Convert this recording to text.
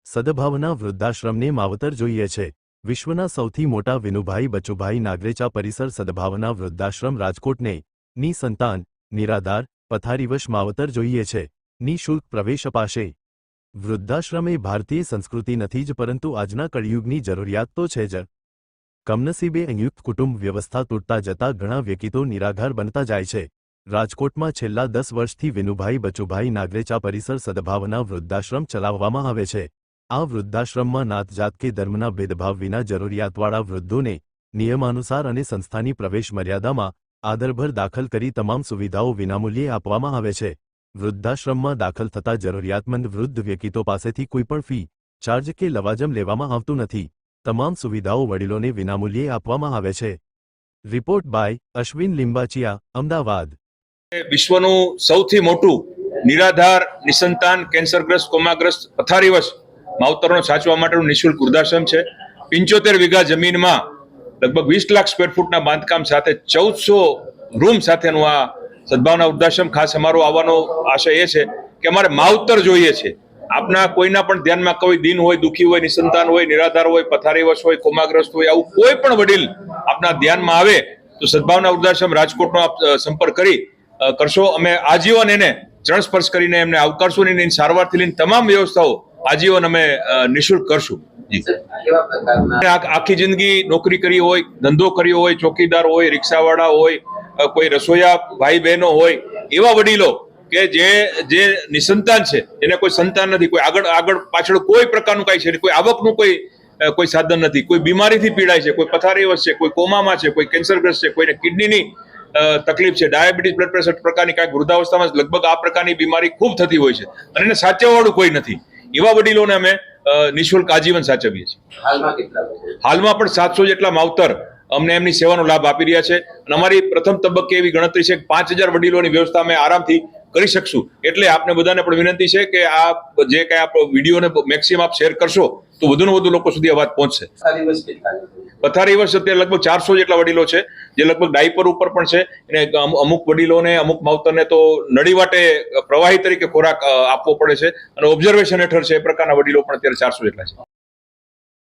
સદભાવના વૃદ્ધાશ્રમને માવતર જોઈએ છે। વિશ્વના સૌથી મોટા વિનુભાઈ બચુભાઈ નાગરેચા પરિસર સદભાવના વૃદ્ધાશ્રમ રાજકોટને નિસંતાન, નિરાધાર, પથારીવશ માવતર જોઈએ છે। નિઃશુલ્ક પ્રવેશ અપાશે। વૃદ્ધાશ્રમ એ ભારતીય સંસ્કૃતિ નથી જ પરંતુ આજના કળિયુગની જરૂરિયાત તો છે જ। કમનસીબે સંયુક્ત કુટુંબ વ્યવસ્થા તૂટતા જતા ઘણા વ્યક્તિઓ નિરાધાર બનતા જાય છે। રાજકોટમાં છેલ્લા 10 વર્ષથી વિનુભાઈ બચુભાઈ નાગરેચા પરિસર સદભાવના વૃદ્ધાશ્રમ ચલાવવામાં આવે છે। આ વૃદ્ધાશ્રમમાં નાત-જાત કે ધર્મના ભેદભાવ વિના જરૂરિયાતવાળા વૃદ્ધોને નિયમાનુસાર અને સંસ્થાની પ્રવેશ મર્યાદામાં આદરભર દાખલ કરી તમામ સુવિધાઓ વિનામૂલ્યે આપવામાં આવે છે। વૃદ્ધાશ્રમમાં દાખલ થતા જરૂરિયાતમંદ વૃદ્ધ વ્યક્તિઓ પાસેથી કોઈપણ ફી, ચાર્જ કે લવાજમ લેવામાં આવતું નથી। તમામ સુવિધાઓ વડીલોને વિનામૂલ્યે આપવામાં આવે છે। Report by Ashwin Limbachiya, Ahmedabad. વિશ્વનું સૌથી મોટું નિરાધાર, નિસંતાન, કેન્સરગ્રસ્ત, કોમાગ્રસ્ત, પથારીવશ માવતરોને સાચવવા માટેનું નિઃશુલ્ક વૃદ્ધાશ્રમ છે। 75 વીઘા જમીનમાં લગભગ 20 લાખ સ્ક્વેર ફૂટના બાંધકામ સાથે 1400 રૂમ સાથેનું આ સદભાવના વૃદ્ધાશ્રમ। ખાસ અમારો આવવાનો આશય એ છે કે અમારે માવતર જોઈએ છે। આપના કોઈના પણ ધ્યાનમાં કોઈ દિન હોય, દુઃખી હોય, નિસંતાન હોય, નિરાધાર હોય, પથારીવશ હોય, કોમાગ્રસ્ત હોય, આવું કોઈ પણ વડીલ આપના ધ્યાનમાં આવે તો સદભાવના વૃદ્ધાશ્રમ રાજકોટનો આપ સંપર્ક કરી કરશો। અમે આજીવન એને ચરણ સ્પર્શ કરીને એમને આવકારશું અને એની સારવારથી લઈને તમામ વ્યવસ્થાઓ આજીવન અમે નિઃશુલ્ક કરશું। આખી જિંદગી નોકરી કરી હોય, ધંધો કર્યો હોય, ચોકીદાર હોય, રિક્ષાવાળા હોય, કોઈ રસોઈયા ભાઈ બહેનો હોય, એવા વડીલો કે જે નિસંતાન છે, એને કોઈ સંતાન નથી, કોઈ આગળ પાછળ કોઈ પ્રકારનું કાંઈ છે, કોઈ આવકનું કોઈ સાધન નથી, કોઈ બીમારીથી પીડાય છે, કોઈ પથારીવશ છે, કોઈ કોમામાં છે, કોઈ કેન્સરગ્રસ્ત છે, કોઈને કિડનીની તકલીફ છે, ડાયાબિટીસ, બ્લડ પ્રેશર પ્રકારની કાંઈક વૃદ્ધાવસ્થામાં લગભગ આ પ્રકારની બીમારી ખૂબ થતી હોય છે અને એને સાચવવાવાળું કોઈ નથી। એવા વડીલોને અમે નિઃશુલ્ક આજીવન સાચવીએ છીએ। હાલમાં પણ 700 જેટલા માવતર અમને એમની સેવાનો લાભ આપી રહ્યા છે અને અમારી પ્રથમ તબક્કે એવી ગણતરી છે કે 5000 વડીલોની વ્યવસ્થા અમે આરામથી કરી શકશું। એટલે આપને બધાને પણ વિનંતી છે કે આ જે કાંઈ આપ વિડીયોને મેક્સિમમ આપ શેર કરશો તો વધુને વધુ લોકો સુધી આ વાત પહોંચશે। પથારીવશ અત્યારે લગભગ 400 જેટલા વડીલો છે જે લગભગ ડાયપર ઉપર પણ છે અને અમુક વડીલોને, અમુક માવતરને તો નળી વાટે પ્રવાહી તરીકે ખોરાક આપવો પડે છે અને ઓબ્ઝર્વેશન હેઠળ છે, એ પ્રકારના વડીલો પણ અત્યારે 400 જેટલા છે।